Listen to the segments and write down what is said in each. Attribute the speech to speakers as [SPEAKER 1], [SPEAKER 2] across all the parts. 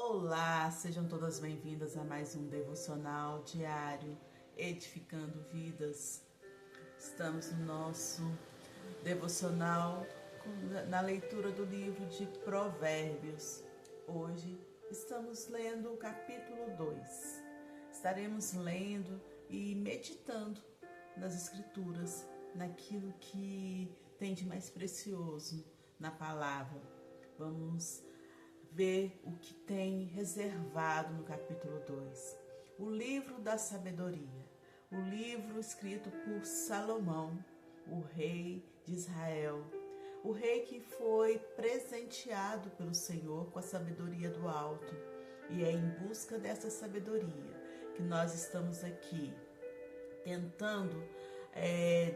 [SPEAKER 1] Olá, sejam todas bem-vindas a mais um devocional diário Edificando Vidas. Estamos no nosso devocional na leitura do livro de Provérbios. Hoje estamos lendo o capítulo 2. Estaremos lendo e meditando nas Escrituras, naquilo que tem de mais precioso na palavra. Vamos ver o que tem reservado no capítulo 2. O livro da sabedoria, o livro escrito por Salomão, o rei de Israel, o rei que foi presenteado pelo Senhor com a sabedoria do alto. E é em busca dessa sabedoria que nós estamos aqui, tentando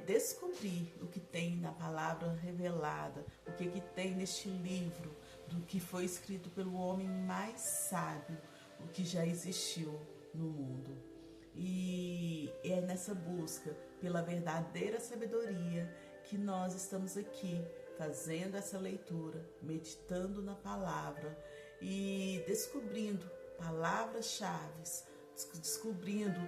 [SPEAKER 1] descobrir o que tem na palavra revelada, o que tem neste livro, do que foi escrito pelo homem mais sábio, o que já existiu no mundo. E é nessa busca pela verdadeira sabedoria que nós estamos aqui, fazendo essa leitura, meditando na palavra e descobrindo palavras-chave, descobrindo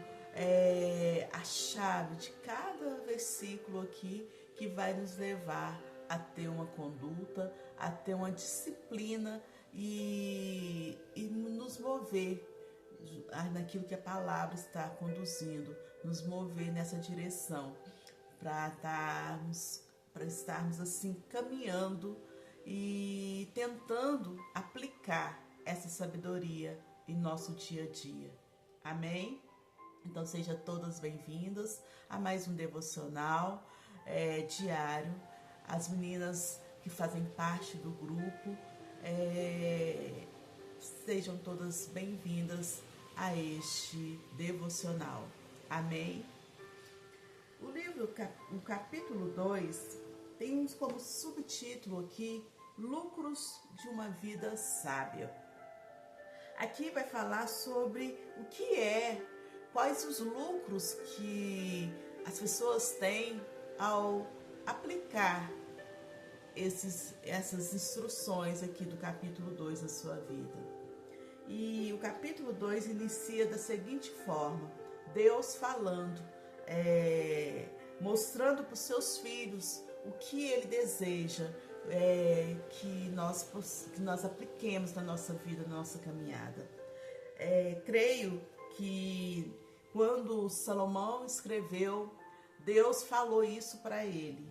[SPEAKER 1] a chave de cada versículo aqui que vai nos levar a ter uma conduta, a ter uma disciplina e nos mover naquilo que a palavra está conduzindo, nos mover nessa direção para estarmos assim caminhando e tentando aplicar essa sabedoria em nosso dia a dia. Amém? Então sejam todas bem-vindas a mais um devocional diário. As meninas que fazem parte do grupo, sejam todas bem-vindas a este devocional. Amém? O capítulo 2 tem como subtítulo aqui, Lucros de uma Vida Sábia. Aqui vai falar sobre o que quais os lucros que as pessoas têm ao aplicar essas instruções aqui do capítulo 2 na sua vida. E o capítulo 2 inicia da seguinte forma: Deus falando, mostrando para os seus filhos o que Ele deseja que nós apliquemos na nossa vida, na nossa caminhada. Creio que quando Salomão escreveu, Deus falou isso para ele.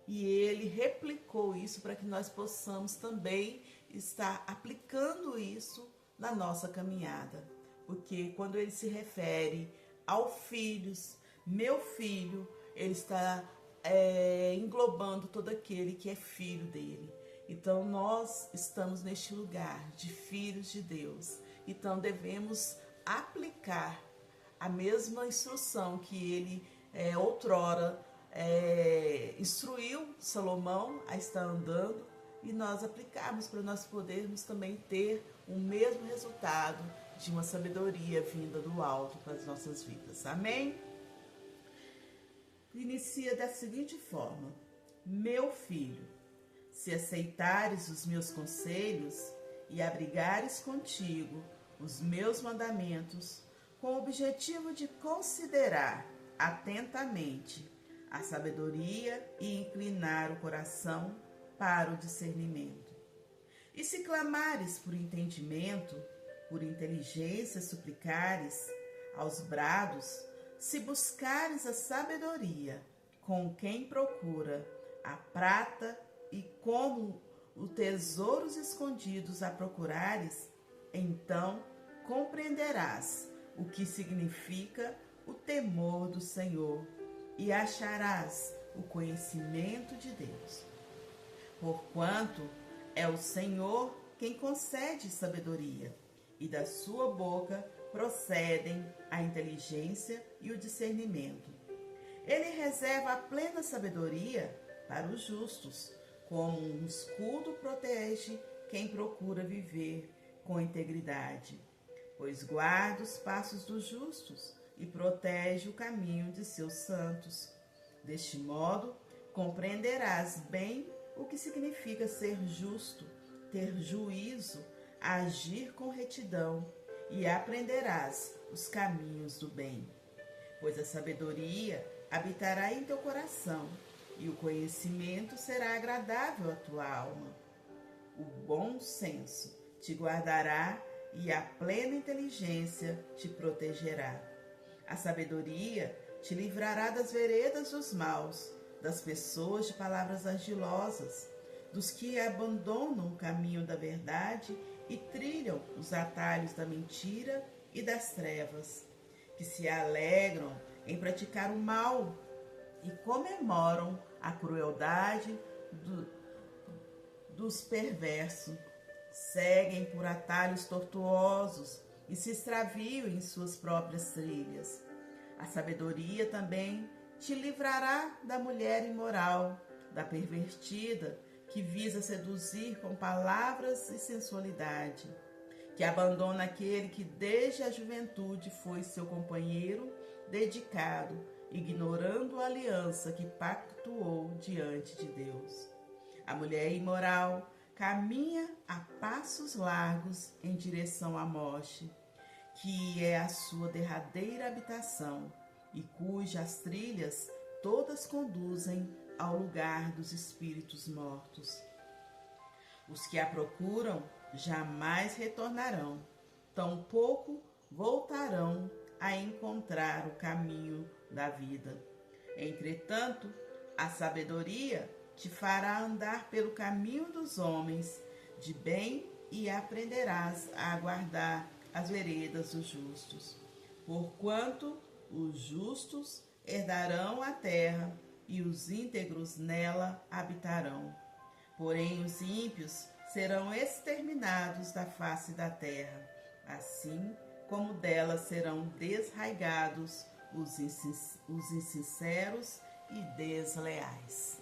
[SPEAKER 1] E ele replicou isso para que nós possamos também estar aplicando isso na nossa caminhada. Porque quando ele se refere ao filhos, meu filho, ele está englobando todo aquele que é filho dele. Então nós estamos neste lugar de filhos de Deus. Então devemos aplicar a mesma instrução que ele outrora instruiu Salomão a estar andando, e nós aplicarmos para nós podermos também ter o mesmo resultado de uma sabedoria vinda do alto para as nossas vidas. Amém? Inicia da seguinte forma: meu filho, se aceitares os meus conselhos e abrigares contigo os meus mandamentos, com o objetivo de considerar atentamente a sabedoria e inclinar o coração para o discernimento. E se clamares por entendimento, por inteligência suplicares aos brados, se buscares a sabedoria com quem procura a prata e como os tesouros escondidos a procurares, então compreenderás o que significa o temor do Senhor e acharás o conhecimento de Deus. Porquanto é o Senhor quem concede sabedoria, e da sua boca procedem a inteligência e o discernimento. Ele reserva a plena sabedoria para os justos, como um escudo protege quem procura viver com integridade, pois guarda os passos dos justos e protege o caminho de seus santos. Deste modo, compreenderás bem o que significa ser justo, ter juízo, a agir com retidão e aprenderás os caminhos do bem. Pois a sabedoria habitará em teu coração e o conhecimento será agradável à tua alma. O bom senso te guardará e a plena inteligência te protegerá. A sabedoria te livrará das veredas dos maus, das pessoas de palavras argilosas, dos que abandonam o caminho da verdade e trilham os atalhos da mentira e das trevas, que se alegram em praticar o mal e comemoram a crueldade dos perversos, seguem por atalhos tortuosos e se extraviam em suas próprias trilhas. A sabedoria também te livrará da mulher imoral, da pervertida, que visa seduzir com palavras e sensualidade, que abandona aquele que desde a juventude foi seu companheiro dedicado, ignorando a aliança que pactuou diante de Deus. A mulher imoral caminha a passos largos em direção à morte, que é a sua derradeira habitação, e cujas trilhas todas conduzem ao lugar dos espíritos mortos. Os que a procuram jamais retornarão, tampouco voltarão a encontrar o caminho da vida. Entretanto, a sabedoria te fará andar pelo caminho dos homens de bem e aprenderás a guardar as veredas dos justos. Porquanto os justos herdarão a terra e os íntegros nela habitarão. Porém, os ímpios serão exterminados da face da terra, assim como dela serão desraigados os insinceros e desleais.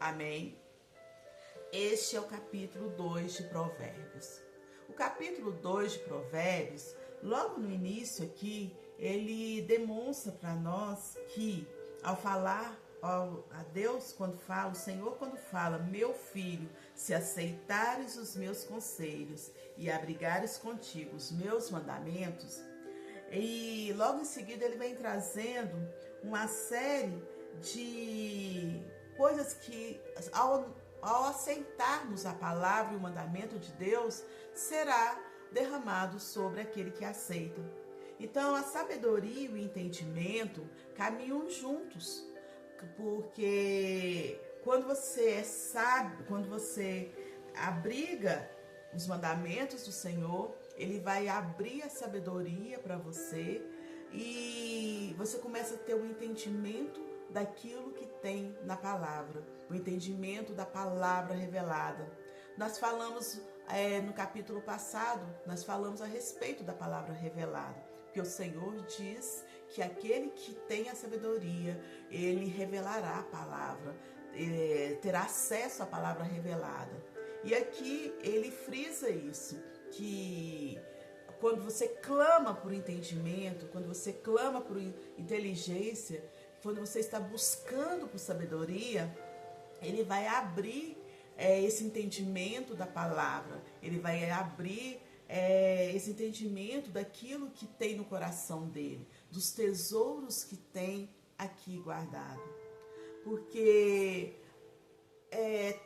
[SPEAKER 1] Amém? Este é o capítulo 2 de Provérbios. O capítulo 2 de Provérbios, logo no início aqui, ele demonstra para nós que, ao falar a Deus, quando fala, o Senhor quando fala, meu filho, se aceitares os meus conselhos e abrigares contigo os meus mandamentos, e logo em seguida ele vem trazendo uma série de coisas que, ao aceitarmos a palavra e o mandamento de Deus, será derramado sobre aquele que aceita. Então, a sabedoria e o entendimento caminham juntos, porque quando você é sábio, quando você abriga os mandamentos do Senhor, Ele vai abrir a sabedoria para você e você começa a ter um entendimento daquilo que tem na palavra, o entendimento da palavra revelada. Nós falamos no capítulo passado, nós falamos a respeito da palavra revelada, porque o Senhor diz que aquele que tem a sabedoria, ele revelará a palavra, terá acesso à palavra revelada. E aqui ele frisa isso, que quando você clama por entendimento, quando você clama por inteligência, quando você está buscando por sabedoria, ele vai abrir esse entendimento da palavra, ele vai abrir esse entendimento daquilo que tem no coração dele, dos tesouros que tem aqui guardado. Porque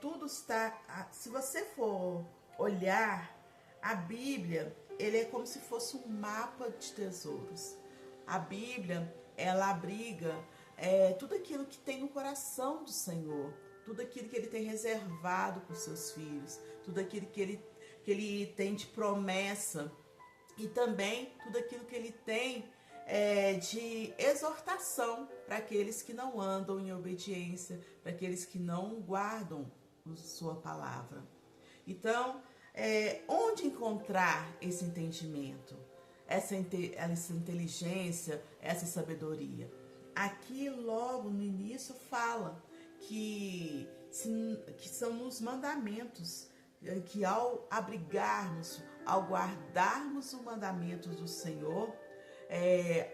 [SPEAKER 1] tudo está... Se você for olhar a Bíblia, ele é como se fosse um mapa de tesouros. A Bíblia, ela abriga tudo aquilo que tem no coração do Senhor, tudo aquilo que Ele tem reservado para os seus filhos, tudo aquilo que Ele tem de promessa e também tudo aquilo que Ele tem de exortação para aqueles que não andam em obediência, para aqueles que não guardam a sua palavra. Então, onde encontrar esse entendimento, essa inteligência, essa sabedoria? Aqui logo no início fala que são nos mandamentos, que ao abrigarmos, ao guardarmos o mandamento do Senhor,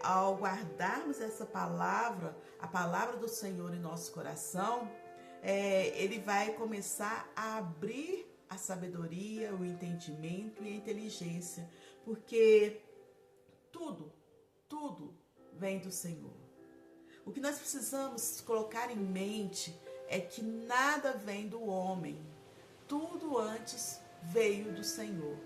[SPEAKER 1] ao guardarmos essa palavra, a palavra do Senhor em nosso coração, Ele vai começar a abrir a sabedoria, o entendimento e a inteligência, porque tudo vem do Senhor. O que nós precisamos colocar em mente é que nada vem do homem, tudo antes veio do Senhor.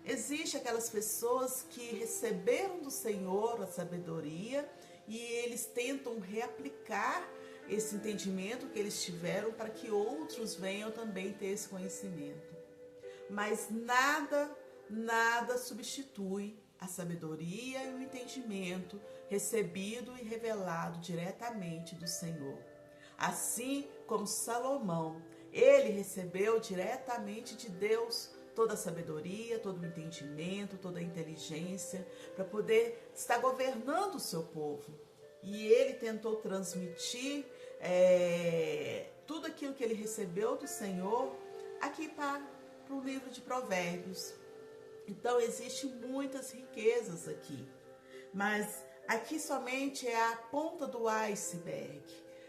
[SPEAKER 1] Existem aquelas pessoas que receberam do Senhor a sabedoria e eles tentam reaplicar esse entendimento que eles tiveram para que outros venham também ter esse conhecimento. Mas nada substitui a sabedoria e o entendimento recebido e revelado diretamente do Senhor. Assim como Salomão, ele recebeu diretamente de Deus toda a sabedoria, todo o entendimento, toda a inteligência para poder estar governando o seu povo. E ele tentou transmitir tudo aquilo que ele recebeu do Senhor aqui para o livro de Provérbios. Então, existem muitas riquezas aqui, mas aqui somente é a ponta do iceberg.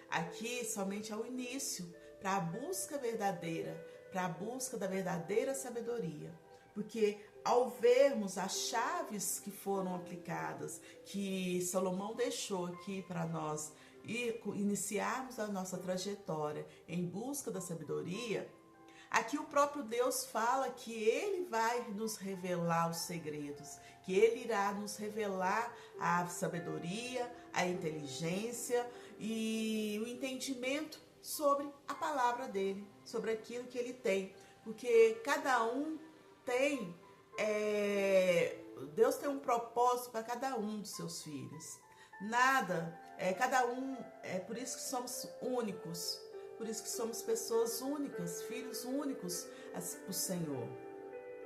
[SPEAKER 1] Aqui somente é o início para a busca verdadeira, para a busca da verdadeira sabedoria. Porque ao vermos as chaves que foram aplicadas, que Salomão deixou aqui para nós e iniciarmos a nossa trajetória em busca da sabedoria, aqui o próprio Deus fala que Ele vai nos revelar os segredos, que Ele irá nos revelar a sabedoria, a inteligência e o entendimento sobre a palavra dEle, sobre aquilo que Ele tem. Porque cada um tem, Deus tem um propósito para cada um dos seus filhos. Cada um, por isso que somos únicos. Por isso que somos pessoas únicas, filhos únicos do Senhor.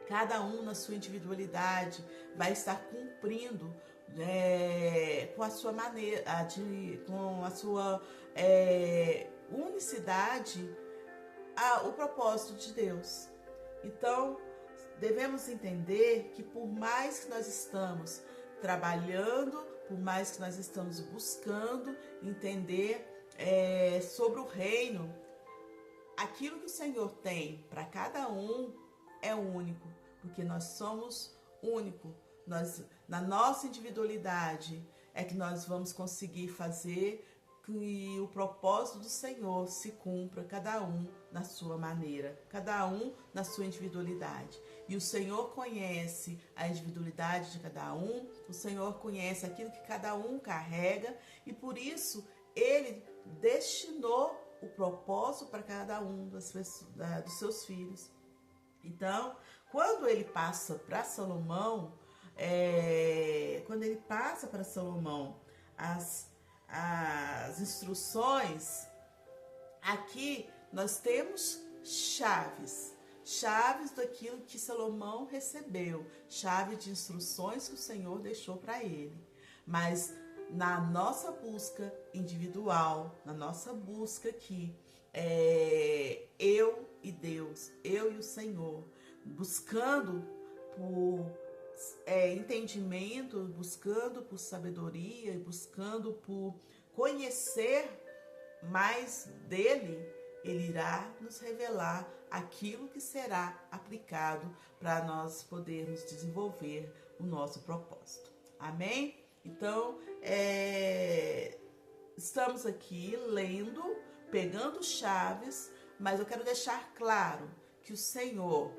[SPEAKER 1] Cada um na sua individualidade vai estar cumprindo com a sua maneira, com a sua unicidade, o propósito de Deus. Então, devemos entender que por mais que nós estamos trabalhando, por mais que nós estamos buscando entender sobre o reino, aquilo que o Senhor tem para cada um é único, porque nós somos únicos. Na nossa individualidade é que nós vamos conseguir fazer que o propósito do Senhor se cumpra, cada um na sua maneira, cada um na sua individualidade. E o Senhor conhece a individualidade de cada um, o Senhor conhece aquilo que cada um carrega e por isso Ele destinou o propósito para cada um dos seus filhos. Então, quando ele passa para Salomão, as instruções, aqui nós temos chaves daquilo que Salomão recebeu, chave de instruções que o Senhor deixou para ele. Mas na nossa busca individual, na nossa busca aqui, eu e Deus, eu e o Senhor, buscando por entendimento, buscando por sabedoria, buscando por conhecer mais dele, ele irá nos revelar aquilo que será aplicado para nós podermos desenvolver o nosso propósito. Amém? Então, estamos aqui lendo, pegando chaves, mas eu quero deixar claro que o Senhor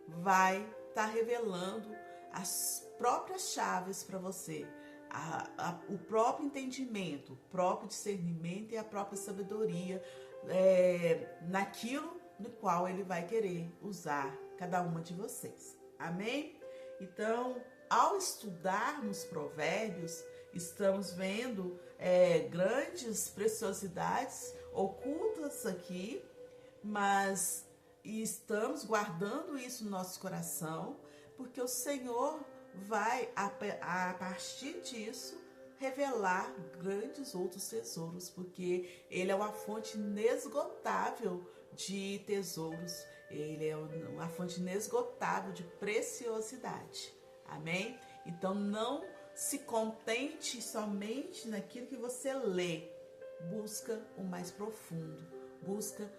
[SPEAKER 1] vai estar revelando as próprias chaves para você, o próprio entendimento, o próprio discernimento e a própria sabedoria naquilo no qual Ele vai querer usar cada uma de vocês. Amém? Então, ao estudarmos Provérbios, estamos vendo grandes preciosidades ocultas aqui, mas estamos guardando isso no nosso coração, porque o Senhor vai, a partir disso, revelar grandes outros tesouros, porque Ele é uma fonte inesgotável de tesouros, Ele é uma fonte inesgotável de preciosidade. Amém? Então não se contente somente naquilo que você lê. Busca o mais profundo. Busca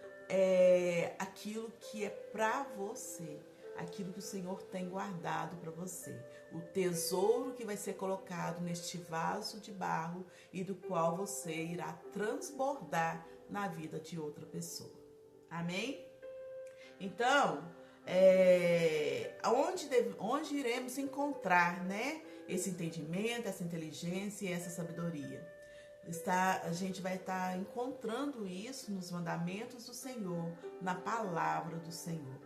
[SPEAKER 1] aquilo que é para você, aquilo que o Senhor tem guardado para você, o tesouro que vai ser colocado neste vaso de barro e do qual você irá transbordar na vida de outra pessoa. Amém? Então, onde iremos encontrar, né, esse entendimento, essa inteligência e essa sabedoria? A gente vai estar encontrando isso nos mandamentos do Senhor, na palavra do Senhor.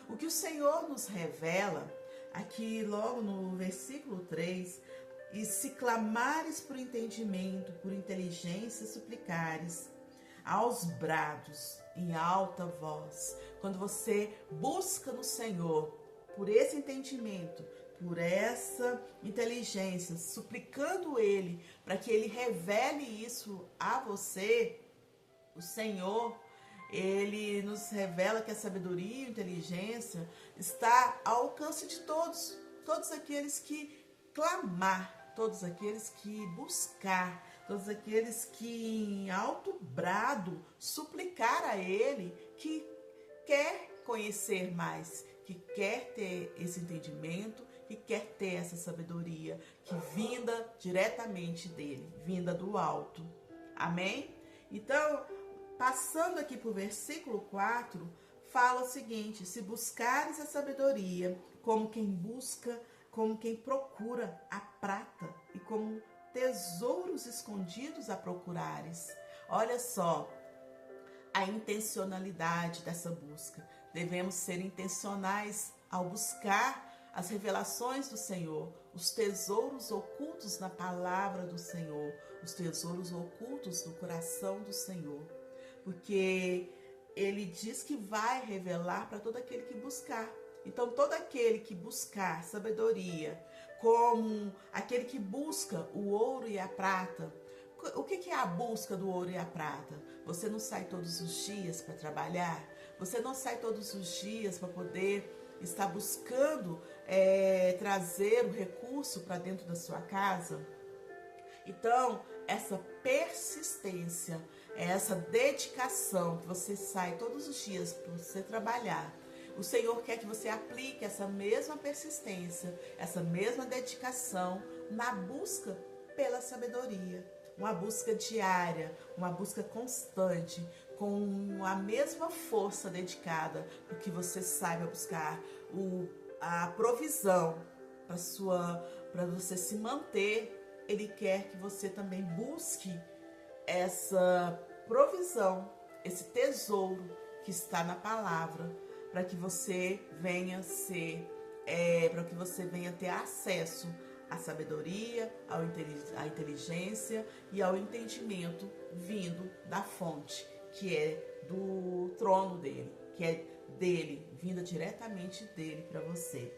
[SPEAKER 1] O que o Senhor nos revela, aqui logo no versículo 3, e se clamares por entendimento, por inteligência, suplicares aos brados, em alta voz. Quando você busca no Senhor por esse entendimento, por essa inteligência, suplicando Ele para que Ele revele isso a você, o Senhor, Ele nos revela que a sabedoria e a inteligência está ao alcance de todos aqueles que clamar, todos aqueles que buscar, todos aqueles que em alto brado suplicar a Ele, que quer conhecer mais, que quer ter esse entendimento, que quer ter essa sabedoria, que vinda diretamente dele, vinda do alto. Amém? Então, passando aqui para o versículo 4, fala o seguinte: se buscares a sabedoria, como quem busca, como quem procura a prata, e como tesouros escondidos a procurares. Olha só a intencionalidade dessa busca. Devemos ser intencionais ao buscar as revelações do Senhor, os tesouros ocultos na palavra do Senhor, os tesouros ocultos no coração do Senhor. Porque Ele diz que vai revelar para todo aquele que buscar. Então, todo aquele que buscar sabedoria, como aquele que busca o ouro e a prata. O que é a busca do ouro e a prata? Você não sai todos os dias para trabalhar? Você não sai todos os dias para poder estar buscando trazer o recurso para dentro da sua casa? Então, essa persistência, essa dedicação que você sai todos os dias para você trabalhar, o Senhor quer que você aplique essa mesma persistência, essa mesma dedicação na busca pela sabedoria. Uma busca diária, uma busca constante, com a mesma força dedicada, para que você saiba buscar a provisão para você se manter. Ele quer que você também busque essa provisão, esse tesouro que está na palavra, para que você venha ter acesso à sabedoria, à inteligência e ao entendimento vindo da fonte, que é do trono dele, que é dele, vinda diretamente dele para você.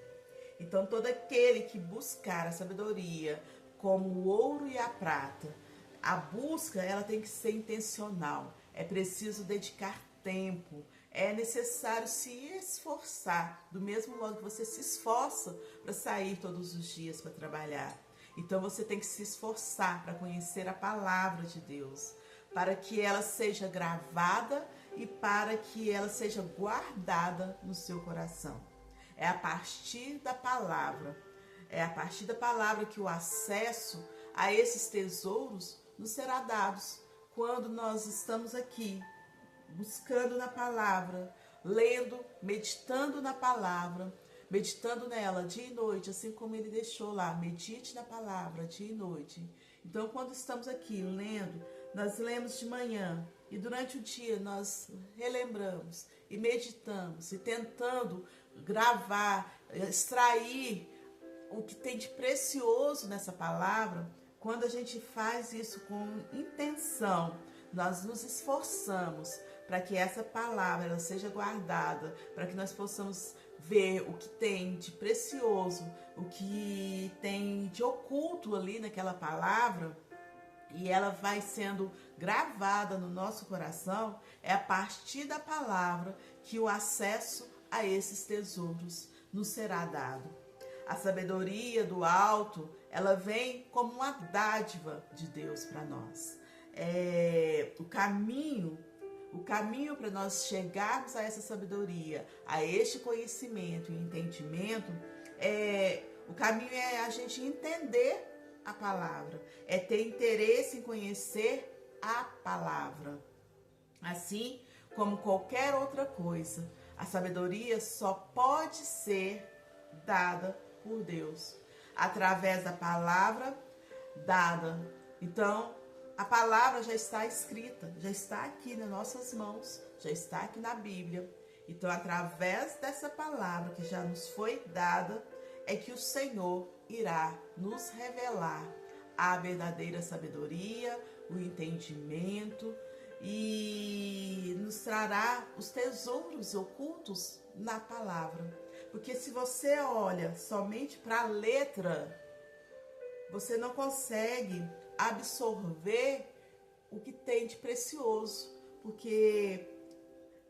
[SPEAKER 1] Então, todo aquele que buscar a sabedoria como o ouro e a prata, a busca ela tem que ser intencional, é preciso dedicar tempo, é necessário se esforçar, do mesmo modo que você se esforça para sair todos os dias para trabalhar. Então você tem que se esforçar para conhecer a palavra de Deus, para que ela seja gravada e para que ela seja guardada no seu coração. É a partir da palavra, que o acesso a esses tesouros nos será dados quando nós estamos aqui buscando na palavra, lendo, meditando na palavra, meditando nela dia e noite, assim como ele deixou lá, medite na palavra dia e noite. Então, quando estamos aqui lendo, nós lemos de manhã e durante o dia nós relembramos e meditamos e tentando gravar, extrair o que tem de precioso nessa palavra. Quando a gente faz isso com intenção, nós nos esforçamos para que essa palavra ela seja guardada, para que nós possamos ver o que tem de precioso, o que tem de oculto ali naquela palavra, e ela vai sendo gravada no nosso coração. É a partir da palavra que o acesso a esses tesouros nos será dado. A sabedoria do alto, ela vem como uma dádiva de Deus para nós. O o caminho para nós chegarmos a essa sabedoria, a este conhecimento e entendimento, o caminho é a gente entender a palavra, é ter interesse em conhecer a palavra. Assim como qualquer outra coisa, a sabedoria só pode ser dada por Deus, através da palavra dada. Então, a palavra já está escrita, já está aqui nas nossas mãos, já está aqui na Bíblia. Então, através dessa palavra que já nos foi dada, é que o Senhor irá nos revelar a verdadeira sabedoria, o entendimento e nos trará os tesouros ocultos na palavra. Porque se você olha somente para a letra, você não consegue absorver o que tem de precioso. Porque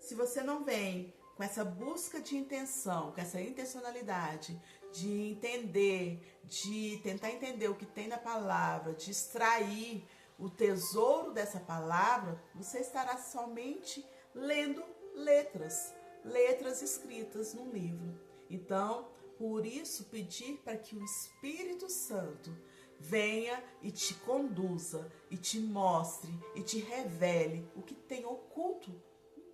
[SPEAKER 1] se você não vem com essa busca de intenção, com essa intencionalidade de entender, de tentar entender o que tem na palavra, de extrair o tesouro dessa palavra, você estará somente lendo letras escritas num livro. Então, por isso, pedir para que o Espírito Santo venha e te conduza, e te mostre, e te revele o que tem oculto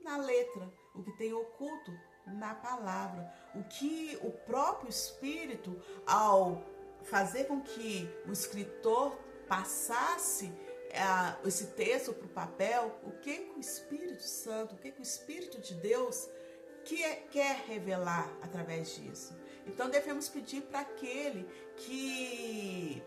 [SPEAKER 1] na letra, o que tem oculto na palavra, o que o próprio Espírito, ao fazer com que o escritor passasse esse texto para o papel, o que o Espírito Santo, o que o Espírito de Deus quer revelar através disso. Então devemos pedir para aquele que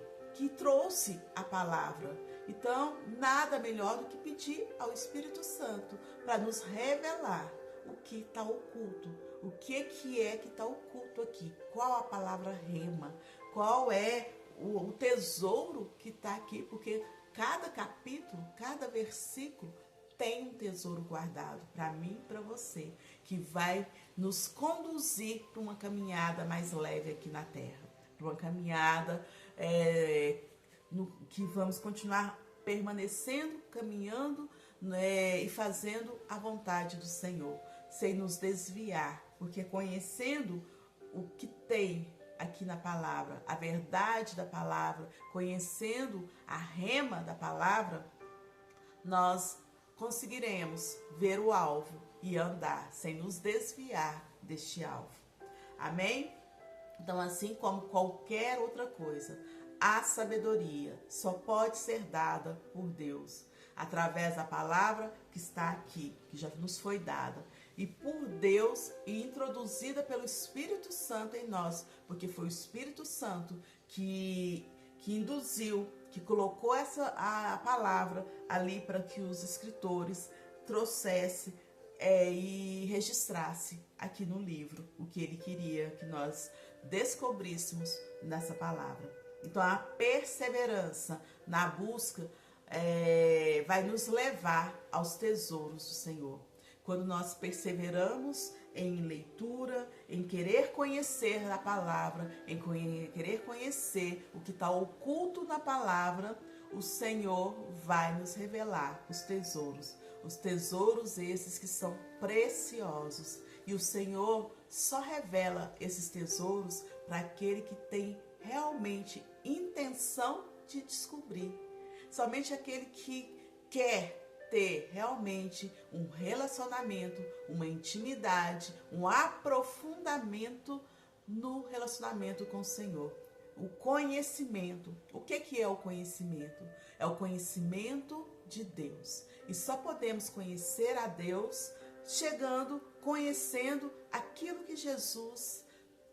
[SPEAKER 1] trouxe a palavra. Então, nada melhor do que pedir ao Espírito Santo para nos revelar o que está oculto, o que é que está oculto aqui, qual a palavra rema, qual é o tesouro que está aqui, porque cada capítulo, cada versículo tem um tesouro guardado para mim e para você, que vai nos conduzir para uma caminhada mais leve aqui na terra, para uma caminhada que vamos continuar permanecendo, caminhando, né, e fazendo a vontade do Senhor, sem nos desviar, porque conhecendo o que tem aqui na palavra, a verdade da palavra, conhecendo a rema da palavra, nós conseguiremos ver o alvo e andar sem nos desviar deste alvo. Amém? Então, assim como qualquer outra coisa, a sabedoria só pode ser dada por Deus, através da palavra que está aqui, que já nos foi dada, e por Deus e introduzida pelo Espírito Santo em nós, porque foi o Espírito Santo que induziu, que colocou a palavra ali para que os escritores trouxessem e registrasse aqui no livro o que ele queria que nós descobríssemos nessa palavra. Então, a perseverança na busca vai nos levar aos tesouros do Senhor. Quando nós perseveramos em leitura, em querer conhecer a palavra, em querer conhecer o que está oculto na palavra, o Senhor vai nos revelar os tesouros esses que são preciosos. E o Senhor só revela esses tesouros para aquele que tem realmente intenção de descobrir. Somente aquele que quer ter realmente um relacionamento, uma intimidade, um aprofundamento no relacionamento com o Senhor. O conhecimento. O que é o conhecimento? É o conhecimento de Deus. E só podemos conhecer a Deus conhecendo aquilo que Jesus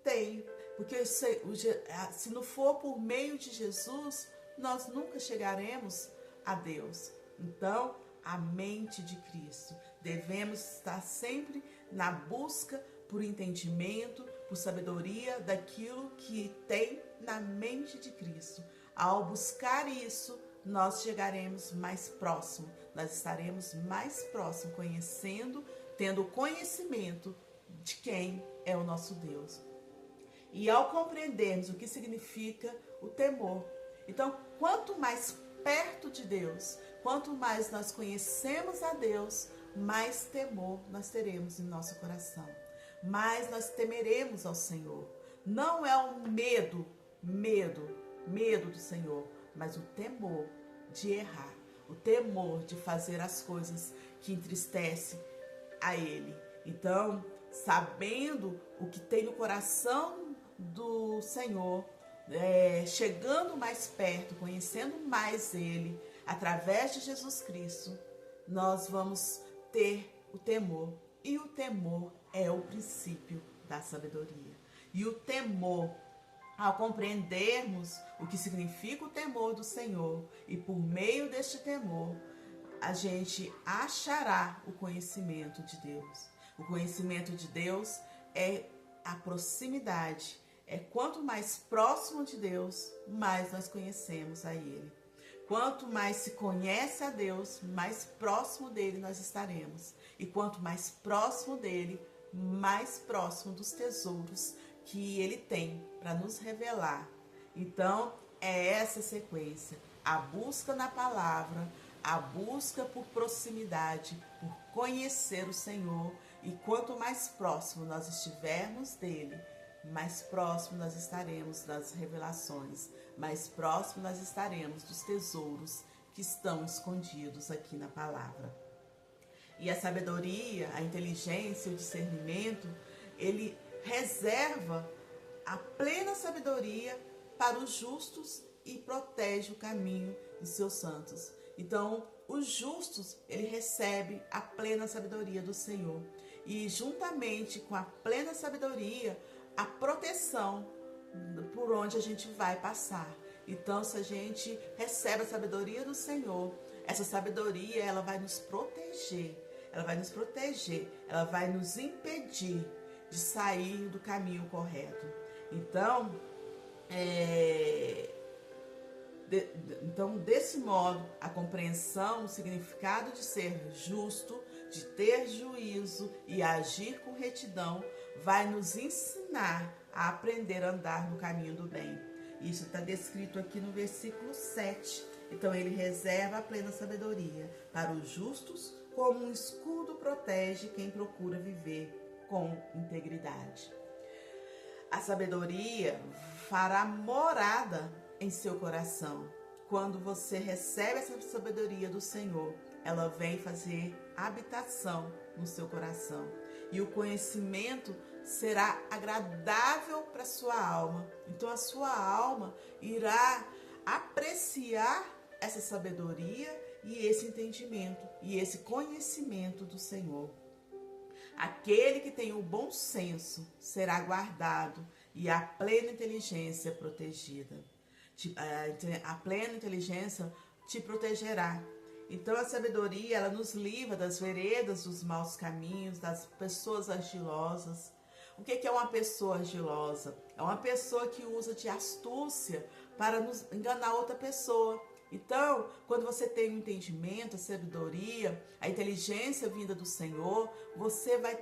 [SPEAKER 1] tem. Porque se não for por meio de Jesus, nós nunca chegaremos a Deus. Então, a mente de Cristo. Devemos estar sempre na busca por entendimento, por sabedoria daquilo que tem na mente de Cristo. Ao buscar isso, nós chegaremos mais próximo, nós estaremos mais próximo, conhecendo, tendo conhecimento de quem é o nosso Deus. E ao compreendermos o que significa o temor, então, quanto mais perto de Deus, quanto mais nós conhecemos a Deus, mais temor nós teremos em nosso coração. Mais nós temeremos ao Senhor. Não é o medo do Senhor, mas o temor de errar, o temor de fazer as coisas que entristecem a Ele. Então, sabendo o que tem no coração do Senhor, chegando mais perto, conhecendo mais Ele, através de Jesus Cristo, nós vamos ter o temor. E o temor é o princípio da sabedoria. E o temor, ao compreendermos o que significa o temor do Senhor, e por meio deste temor, a gente achará o conhecimento de Deus. O conhecimento de Deus é a proximidade. É quanto mais próximo de Deus, mais nós conhecemos a Ele. Quanto mais se conhece a Deus, mais próximo dele nós estaremos. E quanto mais próximo dele, mais próximo dos tesouros que ele tem para nos revelar. Então, é essa sequência. A busca na palavra, a busca por proximidade, por conhecer o Senhor. E quanto mais próximo nós estivermos dele, mais próximo nós estaremos das revelações, mais próximo nós estaremos dos tesouros que estão escondidos aqui na palavra. E a sabedoria, a inteligência, o discernimento, ele reserva a plena sabedoria para os justos e protege o caminho dos seus santos. Então, os justos, ele recebe a plena sabedoria do Senhor. E juntamente com a plena sabedoria, a proteção por onde a gente vai passar. Então, se a gente recebe a sabedoria do Senhor, essa sabedoria, ela vai nos proteger. Ela vai nos proteger, ela vai nos impedir de sair do caminho correto. Então, desse modo, a compreensão, o significado de ser justo, de ter juízo e agir com retidão, vai nos ensinar a aprender a andar no caminho do bem. Isso está descrito aqui no versículo 7. Então, ele reserva a plena sabedoria para os justos, como um escudo protege quem procura viver com integridade. A sabedoria fará morada em seu coração. Quando você recebe essa sabedoria do Senhor, ela vem fazer habitação no seu coração. E o conhecimento será agradável para a sua alma. Então a sua alma irá apreciar essa sabedoria e esse entendimento e esse conhecimento do Senhor. Aquele que tem o bom senso será guardado e a plena inteligência protegida. A plena inteligência te protegerá. Então a sabedoria, ela nos livra das veredas dos maus caminhos, das pessoas argilosas. O que é uma pessoa argilosa? É uma pessoa que usa de astúcia para nos enganar outra pessoa. Então, quando você tem o entendimento, a sabedoria, a inteligência vinda do Senhor, você vai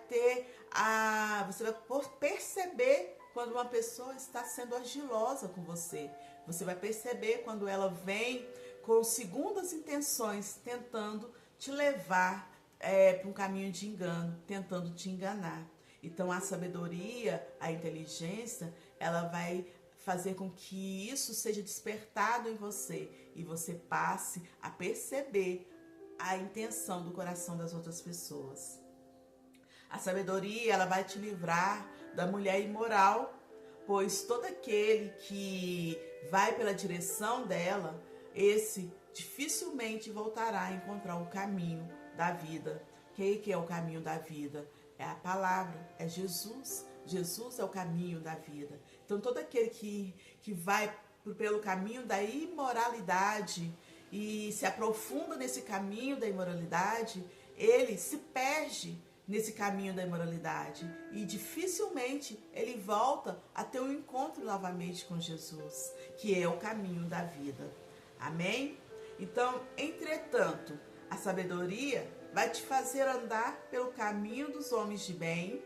[SPEAKER 1] perceber quando uma pessoa está sendo argilosa com você. Você vai perceber quando ela vem com segundas intenções, tentando te levar para um caminho de engano, tentando te enganar. Então, a sabedoria, a inteligência, ela vai fazer com que isso seja despertado em você e você passe a perceber a intenção do coração das outras pessoas. A sabedoria, ela vai te livrar da mulher imoral, pois todo aquele que vai pela direção dela, esse dificilmente voltará a encontrar o caminho da vida. O que é o caminho da vida? É a palavra, é Jesus. Jesus é o caminho da vida. Então, todo aquele que vai pelo caminho da imoralidade e se aprofunda nesse caminho da imoralidade, ele se perde nesse caminho da imoralidade e dificilmente ele volta a ter um encontro novamente com Jesus, que é o caminho da vida. Amém? Então, entretanto, a sabedoria vai te fazer andar pelo caminho dos homens de bem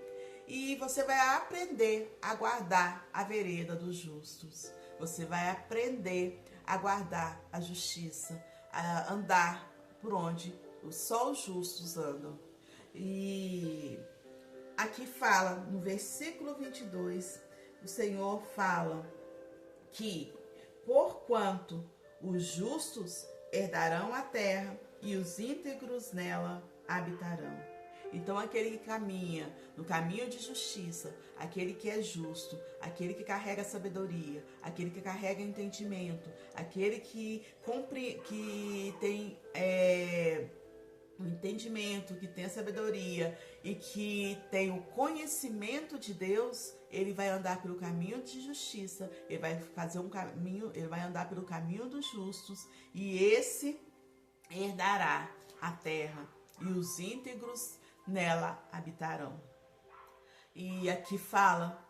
[SPEAKER 1] e você vai aprender a guardar a vereda dos justos. Você vai aprender a guardar a justiça, a andar por onde só os justos andam. E aqui fala, no versículo 22, o Senhor fala que, porquanto os justos herdarão a terra e os íntegros nela habitarão. Então, aquele que caminha no caminho de justiça, aquele que é justo, aquele que carrega sabedoria, aquele que carrega entendimento, aquele que tem o entendimento, que tem a sabedoria e que tem o conhecimento de Deus, ele vai andar pelo caminho de justiça, ele vai fazer um caminho, ele vai andar pelo caminho dos justos, e esse herdará a terra e os íntegros nela habitarão. E aqui fala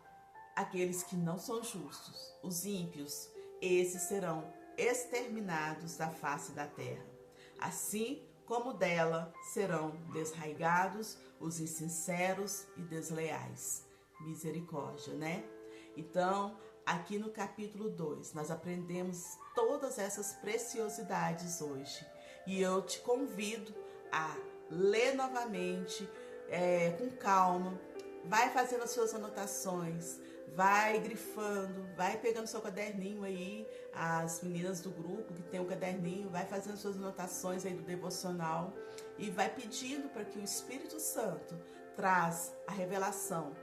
[SPEAKER 1] aqueles que não são justos, os ímpios, esses serão exterminados da face da terra. Assim como dela serão desraigados os insinceros e desleais. Misericórdia, né? Então, aqui no capítulo 2, nós aprendemos todas essas preciosidades hoje. E eu te convido a ler novamente, com calma, vai fazendo as suas anotações, vai grifando, vai pegando seu caderninho aí, as meninas do grupo que tem um caderninho, vai fazendo suas anotações aí do devocional e vai pedindo para que o Espírito Santo traz a revelação,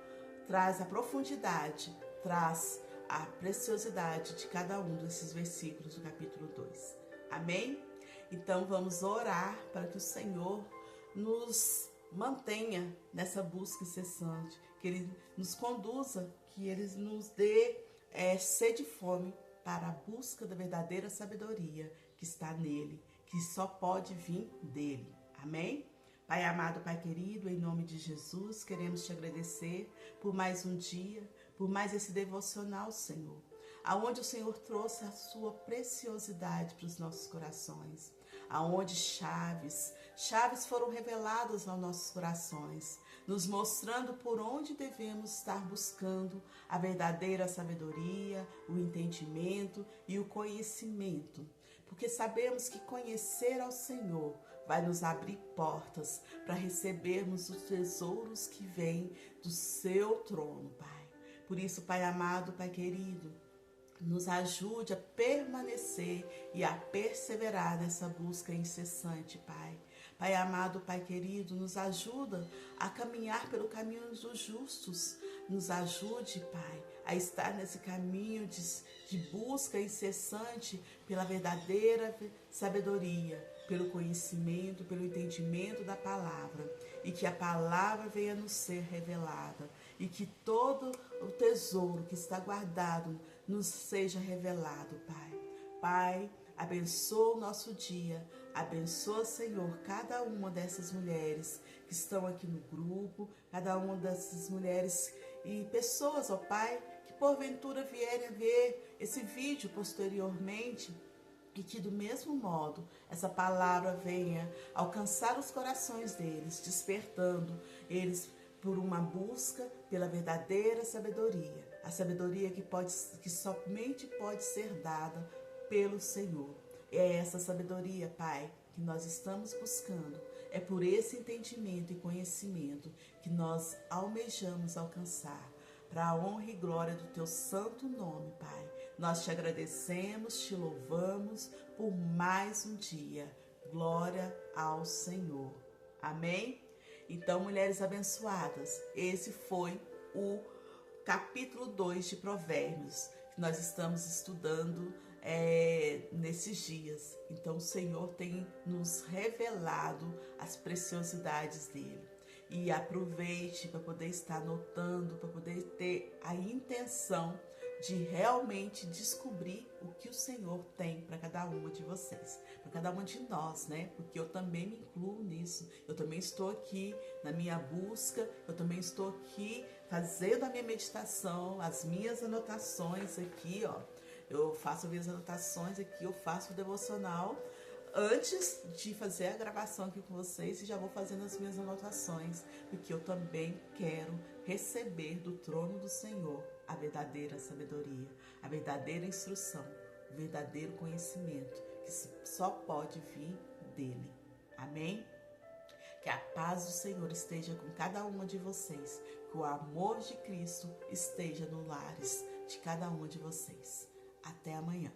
[SPEAKER 1] traz a profundidade, traz a preciosidade de cada um desses versículos do capítulo 2. Amém? Então vamos orar para que o Senhor nos mantenha nessa busca incessante, que Ele nos conduza, que Ele nos dê sede e fome para a busca da verdadeira sabedoria que está nele, que só pode vir dele. Amém? Pai amado, Pai querido, em nome de Jesus, queremos te agradecer por mais um dia, por mais esse devocional, Senhor, aonde o Senhor trouxe a sua preciosidade para os nossos corações, aonde chaves foram reveladas aos nossos corações, nos mostrando por onde devemos estar buscando a verdadeira sabedoria, o entendimento e o conhecimento. Porque sabemos que conhecer ao Senhor vai nos abrir portas para recebermos os tesouros que vêm do seu trono, Pai. Por isso, Pai amado, Pai querido, nos ajude a permanecer e a perseverar nessa busca incessante, Pai. Pai amado, Pai querido, nos ajuda a caminhar pelo caminho dos justos. Nos ajude, Pai, a estar nesse caminho de busca incessante pela verdadeira sabedoria, pelo conhecimento, pelo entendimento da palavra. E que a palavra venha nos ser revelada. E que todo o tesouro que está guardado nos seja revelado, Pai. Pai, abençoa o nosso dia. Abençoa, Senhor, cada uma dessas mulheres que estão aqui no grupo, cada uma dessas mulheres e pessoas, ó Pai, que porventura vierem a ver esse vídeo posteriormente, e que do mesmo modo essa palavra venha alcançar os corações deles, despertando eles por uma busca pela verdadeira sabedoria, a sabedoria que somente pode ser dada pelo Senhor. É essa sabedoria, Pai, que nós estamos buscando. É por esse entendimento e conhecimento que nós almejamos alcançar, para a honra e glória do Teu santo nome, Pai. Nós te agradecemos, te louvamos por mais um dia. Glória ao Senhor. Amém? Então, mulheres abençoadas, esse foi o capítulo 2 de Provérbios, que nós estamos estudando nesses dias. Então o Senhor tem nos revelado as preciosidades dele. E aproveite para poder estar anotando, para poder ter a intenção de realmente descobrir o que o Senhor tem para cada uma de vocês, para cada uma de nós, né? Porque eu também me incluo nisso. Eu também estou aqui na minha busca, eu também estou aqui fazendo a minha meditação, as minhas anotações aqui, ó. Eu faço minhas anotações aqui, eu faço o devocional antes de fazer a gravação aqui com vocês, e já vou fazendo as minhas anotações, porque eu também quero receber do trono do Senhor a verdadeira sabedoria, a verdadeira instrução, o verdadeiro conhecimento, que só pode vir dele. Amém? Que a paz do Senhor esteja com cada uma de vocês. Que o amor de Cristo esteja nos lares de cada uma de vocês. Até amanhã.